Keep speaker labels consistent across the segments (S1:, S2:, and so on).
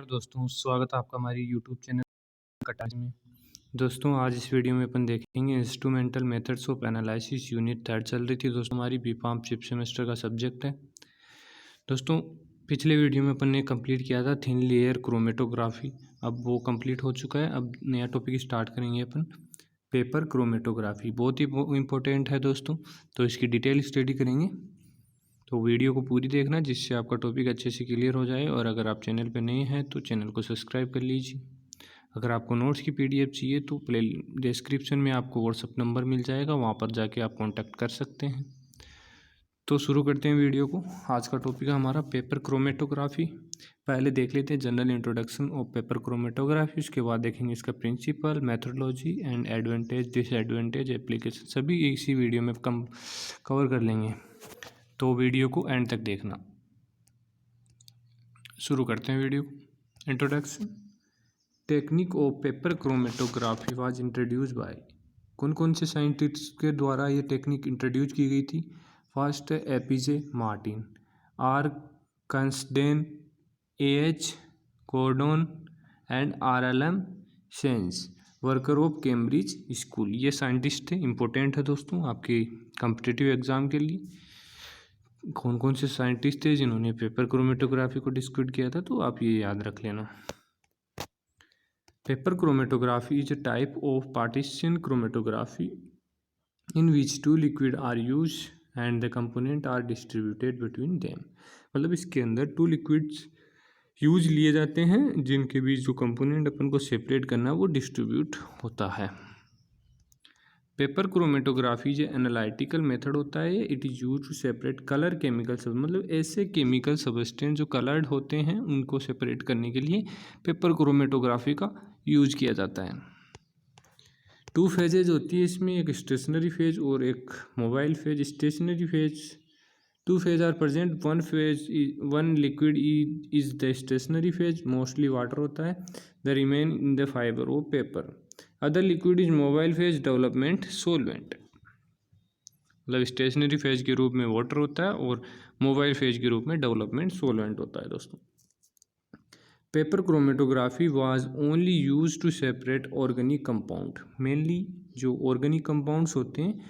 S1: नमस्कार दोस्तों, स्वागत है आपका हमारी यूट्यूब चैनल कटाज में। दोस्तों आज इस वीडियो में अपन देखेंगे instrumental methods of analysis unit 3 चल रही थी दोस्तों, हमारी बीफार्म 5th सेमेस्टर का सब्जेक्ट है। दोस्तों पिछले वीडियो में अपन ने कंप्लीट किया था थिन लेयर क्रोमेटोग्राफी, अब वो कंप्लीट हो चुका है। अब नया टॉपिक स्टार्ट करेंगे अपन पेपर क्रोमेटोग्राफी। बहुत ही इम्पोर्टेंट है दोस्तों, तो इसकी डिटेल स्टडी करेंगे। तो वीडियो को पूरी देखना जिससे आपका टॉपिक अच्छे से क्लियर हो जाए। और अगर आप चैनल पर नए हैं तो चैनल को सब्सक्राइब कर लीजिए। अगर आपको नोट्स की पीडीएफ चाहिए तो प्ले डिस्क्रिप्शन में आपको व्हाट्सअप नंबर मिल जाएगा, वहाँ पर जाके आप कांटेक्ट कर सकते हैं। तो शुरू करते हैं वीडियो को। आज का टॉपिक है हमारा पेपर क्रोमेटोग्राफी। पहले देख लेते हैं general introduction of paper chromatography, उसके बाद देखेंगे इसका principle, methodology and advantage disadvantage application, सभी इसी वीडियो में कवर कर लेंगे। तो वीडियो को एंड तक देखना। शुरू करते हैं video. Introduction. Technique of paper chromatography was introduce by, कौन कौन से साइंटिस्ट के द्वारा ये टेक्निक इंट्रोड्यूस की गई थी? फर्स्ट है APJ Martin, R Consden, H Gordon and RLM Synge, worker of Cambridge school. ये साइंटिस्ट थे, इंपॉर्टेंट है दोस्तों आपके कॉम्पिटिटिव एग्जाम के लिए। कौन कौन से साइंटिस्ट थे जिन्होंने पेपर क्रोमेटोग्राफी को डिस्कवर किया था, तो आप ये याद रख लेना। Paper chromatography is a type of partition chromatography in which two liquid are use and the component are distributed between them. मतलब इसके अंदर टू लिक्विड्स यूज लिए जाते हैं जिनके बीच जो कंपोनेंट अपन को सेपरेट करना है वो डिस्ट्रीब्यूट होता है। पेपर क्रोमेटोग्राफी जो एनालिटिकल मेथड होता है, it is use to separate colour chemical सब, मतलब ऐसे केमिकल सबस्टेंस जो कलर्ड होते हैं उनको सेपरेट करने के लिए पेपर क्रोमेटोग्राफी का यूज किया जाता है। 2 फेजेज होती है इसमें, एक स्टेशनरी फेज और एक mobile phase. Stationary phase 2 phase are present, one liquid is the stationary phase, mostly water होता है, the remain in the fibre of paper. Other liquid is mobile phase development solvent. मतलब stationary phase के रूप में water होता है और mobile phase के रूप में डेवलपमेंट सोलवेंट होता है दोस्तों। Paper chromatography was only use to separate organic compound, mainly जो ऑर्गेनिक कंपाउंड्स होते हैं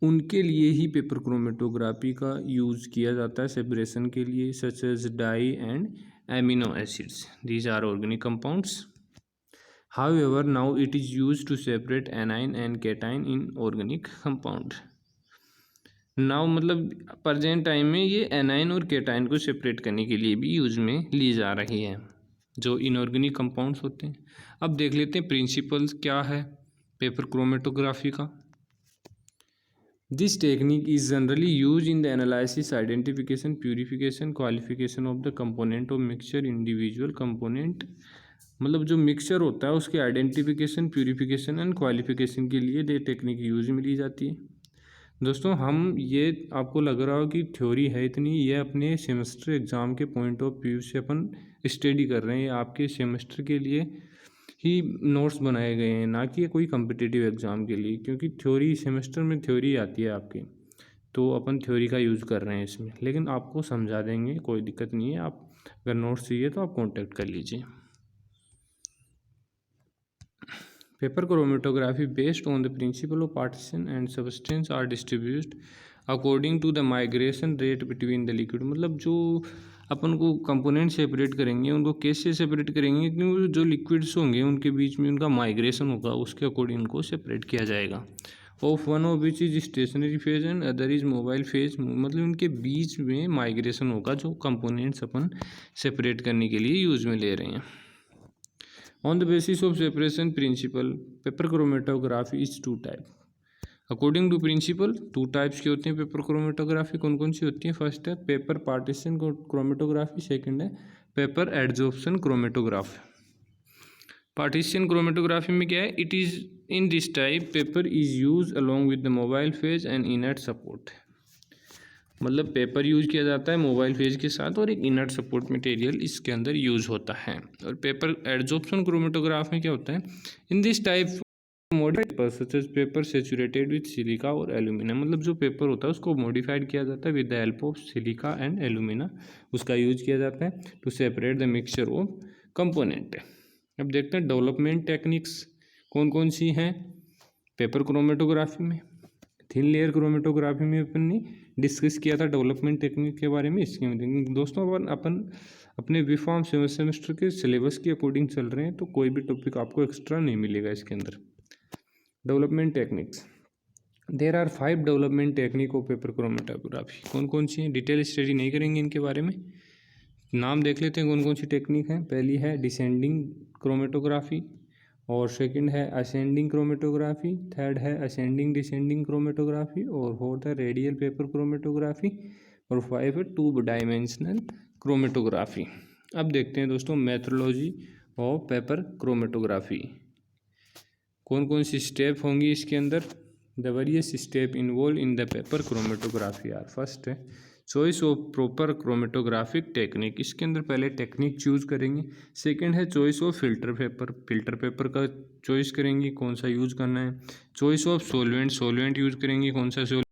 S1: उनके लिए ही पेपर क्रोमेटोग्राफी का यूज़ किया जाता है सेपरेशन के लिए, such as dye and amino acids, these are organic compounds. However, now it is used to separate anion and cation in organic compound. Now मतलब प्रेजेंट टाइम में ये एनाइन और केटाइन को सेपरेट करने के लिए भी यूज में ली जा रही है जो इनऑर्गेनिक कंपाउंड्स होते हैं। अब देख लेते हैं प्रिंसिपल्स क्या है पेपर क्रोमेटोग्राफी का। This technique is generally use in the analysis, identification, purification, qualification of the component of mixture, individual component, मतलब जो मिक्सचर होता है उसके आइडेंटिफिकेशन, प्यूरिफिकेशन एंड क्वालिफिकेशन के लिए ये टेक्निक यूज में ली जाती है। दोस्तों हम ये आपको लग रहा हो कि थ्योरी है इतनी, ये अपने सेमेस्टर एग्ज़ाम के पॉइंट ऑफ व्यू से अपन स्टडी कर रहे हैं, आपके सेमेस्टर के लिए ही नोट्स बनाए गए हैं, ना कि कोई कम्पिटिटिव एग्ज़ाम के लिए, क्योंकि थ्योरी सेमेस्टर में थ्योरी आती है आपकी, तो अपन थ्योरी का यूज़ कर रहे हैं इसमें, लेकिन आपको समझा देंगे, कोई दिक्कत नहीं है। आप अगर नोट्स चाहिए तो आप कॉन्टेक्ट कर लीजिए। Paper chromatography based on the principle of partition and substance are distribute according to the migration rate between the liquid. मतलब जो अपन को कंपोनेंट सेपरेट करेंगे उनको कैसे सेपरेट करेंगे, क्योंकि जो लिक्विड्स होंगे उनके बीच में उनका माइग्रेशन होगा, उसके अकॉर्डिंग उनको सेपरेट किया जाएगा। Of one of which is stationary phase and other is mobile phase, मतलब उनके बीच में माइग्रेशन होगा जो कंपोनेंट्स अपन सेपरेट करने के लिए यूज में ले रहे हैं। On the basis of separation principle, paper chromatography is 2 type. According to principle 2 types के होते हैं पेपर क्रोमेटोग्राफी। कौन कौन सी होती है? फर्स्ट है पेपर पार्टीशन क्रोमेटोग्राफी, सेकंड है paper adsorption chromatography. Partition chromatography में क्या है? It is in this type paper is use along with the mobile phase and inert support, मतलब पेपर यूज किया जाता है मोबाइल फेज के साथ और एक इनर्ट सपोर्ट मटेरियल इसके अंदर यूज होता है। और पेपर एडजॉर्प्शन क्रोमेटोग्राफ में क्या होता है? In this type modified paper such as paper saturated with silica और एल्यूमिना, मतलब जो पेपर होता है उसको मॉडिफाइड किया जाता है with the help of silica and alumina, उसका यूज किया जाता है to separate the mixture of component. अब देखते हैं डेवलपमेंट टेक्निक्स कौन कौन सी हैं पेपर क्रोमेटोग्राफी में। थिन लेयर क्रोमेटोग्राफी में अपन ने डिस्कस किया था डेवलपमेंट टेक्निक के बारे में। इसके में दोस्तों अपन अपने बीफॉर्म सेमेस्टर के सिलेबस के अकॉर्डिंग चल रहे हैं, तो कोई भी टॉपिक आपको एक्स्ट्रा नहीं मिलेगा इसके अंदर। Development techniques, there are 5 development technique of paper chromatography. कौन कौन सी हैं, डिटेल स्टडी नहीं करेंगे इनके बारे में, नाम देख लेते हैं कौन कौन सी टेक्निक है। पहली है डिसेंडिंग क्रोमेटोग्राफी, और सेकंड है असेंडिंग क्रोमेटोग्राफी, थर्ड है असेंडिंग डिसेंडिंग क्रोमेटोग्राफी, और फोर्थ है रेडियल पेपर क्रोमेटोग्राफी, और 5 है 2 डायमेंशनल क्रोमेटोग्राफी। अब देखते हैं दोस्तों मेथोडोलॉजी ऑफ पेपर क्रोमेटोग्राफी, कौन कौन सी स्टेप होंगी इसके अंदर। The various step involve in the paper chromatography are, first है choice of proper chromatographic technique, इसके अंदर पहले टेक्निक चूज करेंगे। सेकंड है choice of filter paper, filter paper का चॉइस करेंगे कौन सा यूज करना है। Choice of solvent, solvent use करेंगे कौन सा सोलवेंट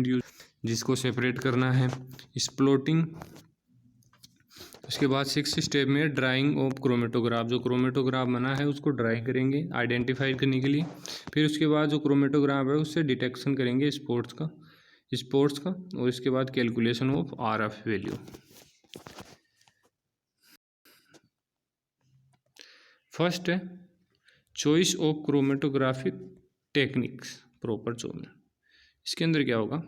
S1: यूज जिसको सेपरेट करना है। स्प्लॉटिंग, उसके बाद 6 स्टेप में ड्राइंग ऑफ क्रोमेटोग्राफ, जो क्रोमेटोग्राफ बना है उसको ड्राई करेंगे आइडेंटिफाई करने के लिए। फिर उसके बाद जो क्रोमेटोग्राफ है उससे डिटेक्शन करेंगे स्पॉट्स का, और इसके बाद calculation of RF value. First है choice of chromatographic techniques proper choice. इसके अंदर क्या होगा,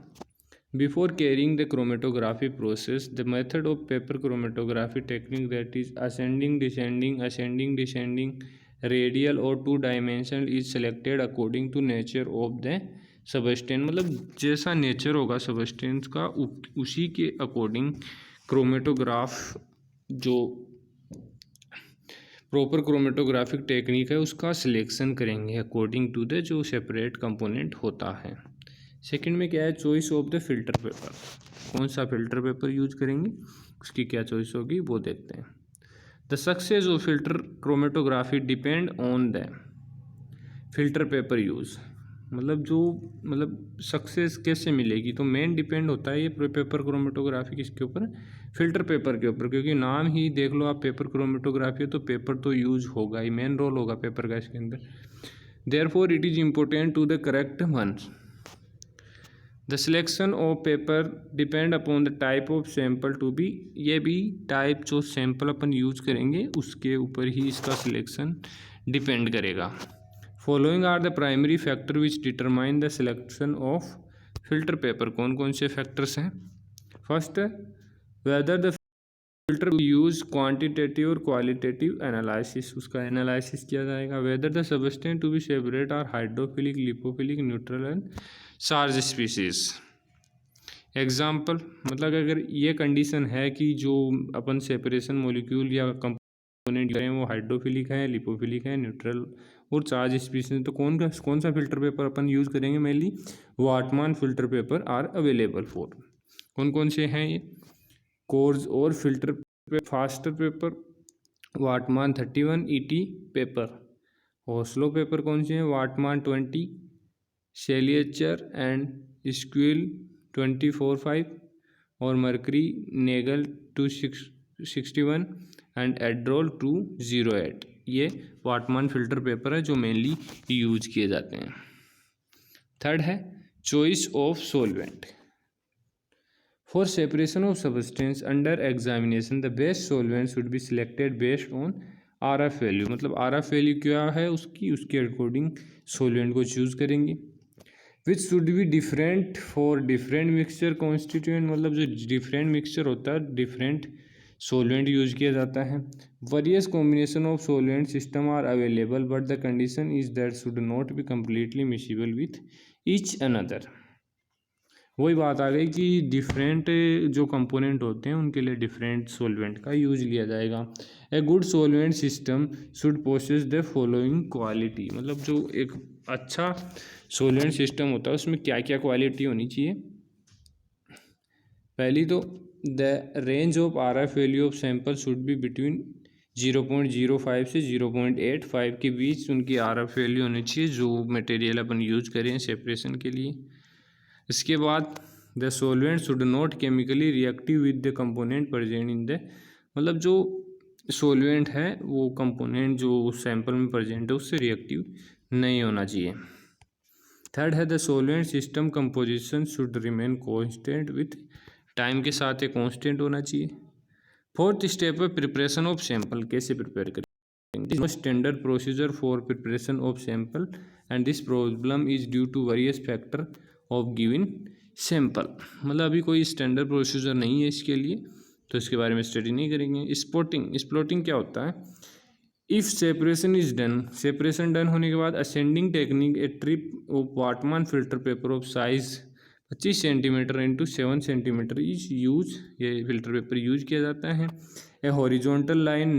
S1: before carrying the chromatography process the method of paper chromatography technique that is ascending descending radial और 2 dimensional is selected according to nature of the substance, मतलब जैसा nature होगा substance का उसी के अकॉर्डिंग क्रोमेटोग्राफ जो प्रॉपर क्रोमेटोग्राफिक टेक्निक है उसका सिलेक्शन करेंगे अकॉर्डिंग टू द जो सेपरेट कंपोनेंट होता है। सेकंड में क्या है choice of the filter paper, कौन सा फिल्टर पेपर यूज करेंगे उसकी क्या चॉइस होगी वो देखते हैं। The success of filter chromatography depend on the filter paper use, मतलब सक्सेस कैसे मिलेगी, तो मेन डिपेंड होता है ये पेपर क्रोमेटोग्राफी किसके ऊपर, फिल्टर पेपर के ऊपर, क्योंकि नाम ही देख लो आप पेपर क्रोमेटोग्राफी है तो पेपर तो यूज होगा ही, मेन रोल होगा पेपर का इसके अंदर। Therefore it is important to the correct ones. The selection of paper depend upon the type of sample to be, ये भी टाइप जो सैंपल अपन यूज करेंगे उसके ऊपर ही इसका सिलेक्शन डिपेंड करेगा। Following are the primary factor which determine the selection of filter paper, कौन कौन से फैक्टर्स हैं। First whether the filter use quantitative और क्वालिटेटिव एनालिसिस, उसका एनालिसिस किया जाएगा। Whether the substance to be separate are hydrophilic lipophilic neutral and charge species. Example, मतलब अगर ये कंडीशन है कि जो अपन सेपरेशन मॉलिक्यूल या कंपोनेंट करें वो हाइड्रोफिलिक है, लिपोफिलिक है, न्यूट्रल और चार्ज स्पीसीज, तो कौन सा फिल्टर पेपर अपन यूज करेंगे, mainly Whatman filter paper are available for. कौन कौन से हैं ये, कोर्स और filter faster paper, Whatman 31 ET paper, Oslo paper कौन से हैं, वाटमान 20, शेलियचर एंड स्क्विल 24/5, और मरकरी नेगल 261 एंड एड्रोल 208, ये वाटमान फिल्टर पेपर है जो मेनली यूज किए जाते हैं। थर्ड है choice of solvent, for separation of substance under examination the best solvent should be selected based on RF value, मतलब RF वैल्यू क्या है उसके अकॉर्डिंग सॉल्वेंट को चूज करेंगे। Which should be different for different mixture constituent, मतलब जो different mixture होता है डिफरेंट सॉल्वेंट यूज किया जाता है। Various combination of solvent system are available but the condition is that should not be completely miscible with each other. वही बात आ गई कि डिफरेंट जो कंपोनेंट होते हैं उनके लिए डिफरेंट सॉल्वेंट का यूज लिया जाएगा। A good solvent system should possess the following quality, मतलब जो एक अच्छा सॉल्वेंट सिस्टम होता है उसमें क्या क्या क्वालिटी होनी चाहिए। पहली तो the range of RF value of sample should be between 0.05 से 0.85 के बीच उनकी RF वैल्यू होनी चाहिए जो मटेरियल अपन यूज करें सेपरेशन के लिए। इसके बाद the solvent should not chemically reactive with the component present in the मतलब जो सोलवेंट है वो कंपोनेंट जो सैंपल में प्रेजेंट है उससे रिएक्टिव नहीं होना चाहिए। थर्ड है the solvent system composition should remain constant with time, के साथ ये कांस्टेंट होना चाहिए। फोर्थ स्टेप है प्रिपरेशन ऑफ सैंपल, कैसे प्रिपेयर करेंगे। Standard procedure for preparation of sample and this problem is due to various factor of given sample. मतलब अभी कोई स्टैंडर्ड प्रोसीजर नहीं है इसके लिए, तो इसके बारे में स्टडी नहीं करेंगे। स्प्लॉटिंग क्या होता है। If separation is done, separation done होने के बाद ascending technique a strip of Whatman filter paper of size 25 centimetre into 7 centimetre is use, ये फिल्टर पेपर यूज किया जाता है। A horizontal line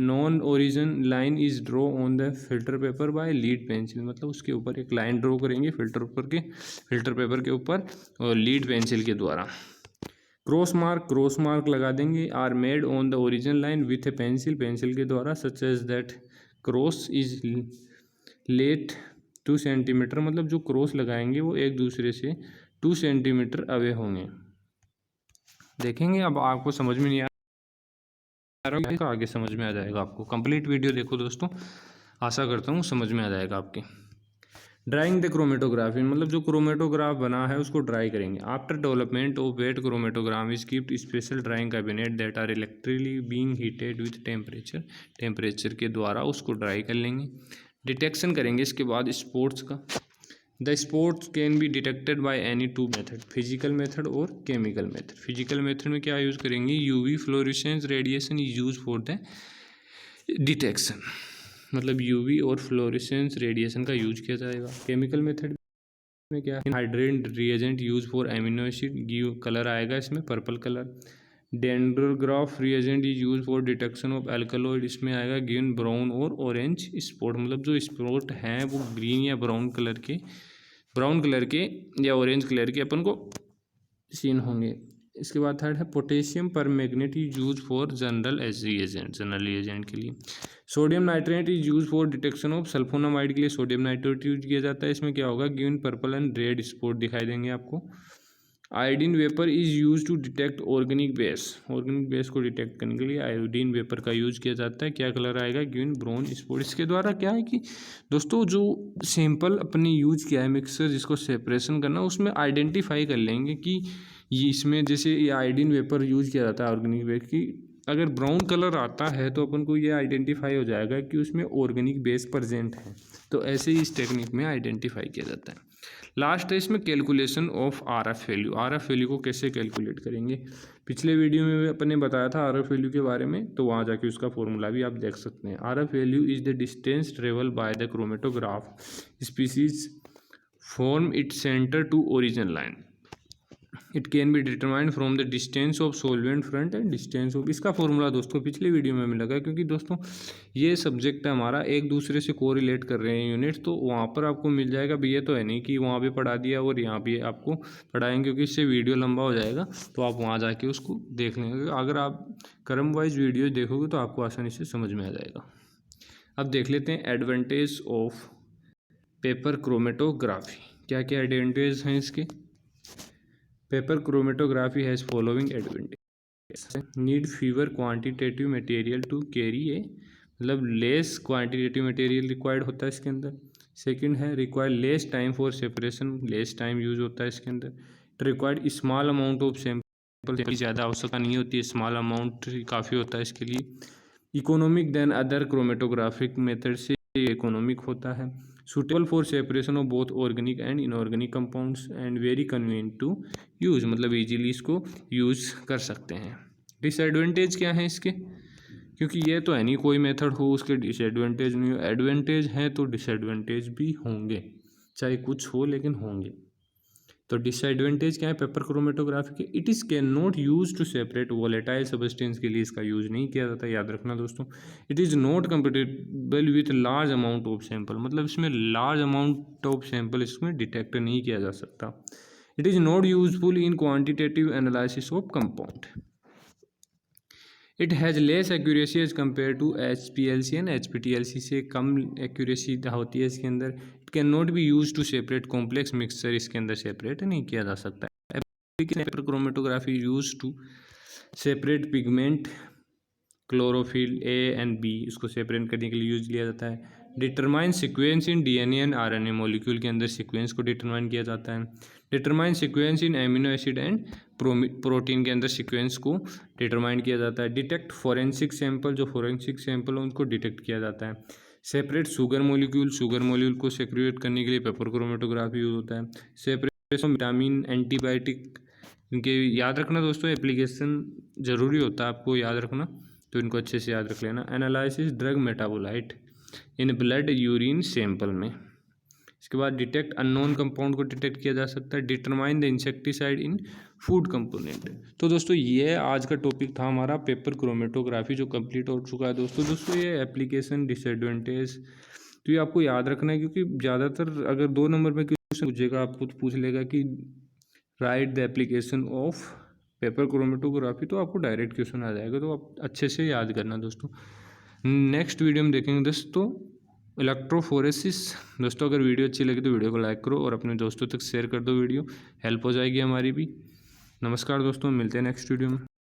S1: non origin line is draw on the filter paper by lead pencil, मतलब उसके ऊपर एक line draw करेंगे filter paper के ऊपर और लीड पेंसिल के द्वारा। क्रॉस मार्क लगा देंगे। Are made on the original line with a pencil के द्वारा such as that cross is late 2 centimetre, मतलब जो क्रॉस लगाएंगे वो एक दूसरे से 2 सेंटीमीटर अवे होंगे। देखेंगे अब आपको समझ में नहीं आ रहा है, आगे समझ में आ जाएगा आपको। कंप्लीट वीडियो देखो दोस्तों, आशा करता हूँ समझ में आ जाएगा आपके। ड्राइंग द क्रोमेटोग्राफी, मतलब जो क्रोमेटोग्राफ बना है उसको ड्राई करेंगे। After development of wet chromatogram is kept special drying cabinet that are electrically being heated with temperature के द्वारा उसको ड्राई कर लेंगे। डिटेक्शन करेंगे इसके बाद स्पॉट्स का। The spots can be detected by any two method, physical method और केमिकल मेथड। फिजिकल मेथड में क्या यूज़ करेंगे, UV fluorescence radiation is use for the detection, मतलब यूवी और फ्लोरेसेंस रेडिएशन का यूज किया जाएगा। केमिकल मेथड में क्या है, hydrate reagent use for amino acid, give colour आएगा इसमें पर्पल कलर। डेंड्रोग्राफ reagent is use for detection of alkaloid, इसमें आएगा ग्रीन ब्राउन और ऑरेंज स्पॉट, मतलब जो स्पॉट हैं वो ग्रीन या ब्राउन कलर के या ऑरेंज कलर के अपन को सीन होंगे। इसके बाद थर्ड है potassium permanganate is use for general reagent के लिए। Sodium nitrate is use for detection of sulphonamide के लिए सोडियम नाइट्रेट यूज किया जाता है। इसमें क्या होगा, green purple and red spot दिखाई देंगे आपको। Iodine vapour is use to detect organic base को डिटेक्ट करने के लिए आयोडीन वेपर का यूज किया जाता है। क्या कलर आएगा, ग्रीन ब्राउन स्पॉट। इसके द्वारा क्या है कि दोस्तों जो सैंपल अपने यूज किया है मिक्सर जिसको सेपरेशन करना, उसमें आइडेंटिफाई कर लेंगे कि ये इसमें जैसे ये आयोडीन वेपर यूज किया जाता है ऑर्गेनिक बेस की, अगर ब्राउन कलर आता है तो अपन को ये आइडेंटिफाई हो जाएगा कि उसमें ऑर्गेनिक बेस प्रेजेंट है। तो ऐसे ही इस टेक्निक में आइडेंटिफाई किया जाता है। लास्ट है इसमें calculation of RF value. RF value को कैसे कैलकुलेट करेंगे, पिछले वीडियो में भी अपन ने बताया था RF वैल्यू के बारे में, तो वहाँ जाके उसका फॉर्मूला भी आप देख सकते हैं। RF value is the distance travel by the chromatograph species from its centre to origin line. It can be determined from the distance of solvent front and distance of, इसका फॉर्मूला दोस्तों पिछले video में मिला है, क्योंकि दोस्तों ये subject है हमारा एक दूसरे से कोरिलेट कर रहे हैं यूनिट्स, तो वहाँ पर आपको मिल जाएगा। भी ये तो है नहीं कि वहाँ भी पढ़ा दिया और यहाँ भी आपको पढ़ाएंगे, क्योंकि इससे वीडियो लंबा हो जाएगा, तो आप वहाँ जाके उसको देख लेंगे। अगर आप क्रम वाइज वीडियो देखोगे तो आपको आसानी से समझ में आ जाएगा। अब देख लेते हैं एडवांटेज ऑफ पेपर क्रोमेटोग्राफी। क्या क्या एडवांटेज हैं इसके। Paper chromatography has following advantage. Need fever quantitative material to carry a, मतलब लेस क्वांटिटेटिव मटेरियल रिक्वायर्ड होता है इसके अंदर। सेकंड है require less time for separation, less time use होता है इसके अंदर। Required small amount of sample, ज़्यादा आवश्यकता नहीं होती है, स्मॉल अमाउंट काफ़ी होता है इसके लिए। Economic then other chromatographic method से इकोनॉमिक होता है। Suitable for separation of both organic and inorganic compounds and very convenient to use, मतलब इजीली इसको यूज़ कर सकते हैं। डिसएडवांटेज क्या है इसके, क्योंकि ये तो है नहीं कोई मेथड हो उसके डिसएडवांटेज नहीं हो, एडवांटेज हैं तो डिसएडवांटेज भी होंगे, चाहे कुछ हो लेकिन होंगे। तो डिसएडवांटेज क्या है पेपर क्रोमेटोग्राफी के, it is can not use to separate volatile substance के लिए इसका यूज नहीं किया जाता, याद रखना दोस्तों। It is not compatible with large amount of sample, मतलब इसमें लार्ज अमाउंट ऑफ सैंपल इसमें डिटेक्ट नहीं किया जा सकता। It is not useful in quantitative analysis of compound. It has less accuracy as compare to HPLC and HPTLC से कम accuracy होती है इसके अंदर। It can not be use to separate complex mixture, इसके अंदर सेपरेट नहीं किया जा सकता है। Chromatography use to separate pigment chlorophyll A and B, इसको सेपरेट करने के लिए यूज लिया जाता है। Determine sequence in DNA and RNA, molecule के अंदर सीक्वेंस को डिटरमाइन किया जाता है। Determine sequence in amino acid and protein के अंदर सीक्वेंस को डिटरमाइन किया जाता है। डिटेक्ट फॉरेंसिक सैंपल, जो फॉरेंसिक सैंपल है उनको डिटेक्ट किया जाता है। सेपरेट शुगर मॉलिक्यूल को सेपरेट करने के लिए पेपर क्रोमेटोग्राफी यूज होता है। सेपरेशन विटामिन, एंटीबायोटिक, इनके याद रखना दोस्तों, एप्लीकेशन ज़रूरी होता है आपको याद रखना, तो इनको अच्छे से याद रख लेना। Analysis drug metabolite in blood urine sample में। इसके बाद डिटेक्ट अननोन कंपाउंड को डिटेक्ट किया जा सकता है। Determine the insecticide in food component. तो दोस्तों ये आज का टॉपिक था हमारा पेपर क्रोमेटोग्राफी, जो कंप्लीट हो चुका है दोस्तों ये एप्लीकेशन, डिसएडवांटेज, तो ये आपको याद रखना है, क्योंकि ज़्यादातर अगर 2 नंबर में क्वेश्चन पूछेगा, आपको पूछ लेगा कि right the application of paper chromatography, तो आपको डायरेक्ट क्वेश्चन आ जाएगा, तो आप अच्छे से याद करना दोस्तों। नेक्स्ट वीडियो में देखेंगे दोस्तों इलेक्ट्रोफोरेसिस। दोस्तों अगर वीडियो अच्छी लगी तो वीडियो को लाइक करो और अपने दोस्तों तक शेयर कर दो, वीडियो हेल्प हो जाएगी हमारी भी। नमस्कार दोस्तों, मिलते हैं नेक्स्ट वीडियो में।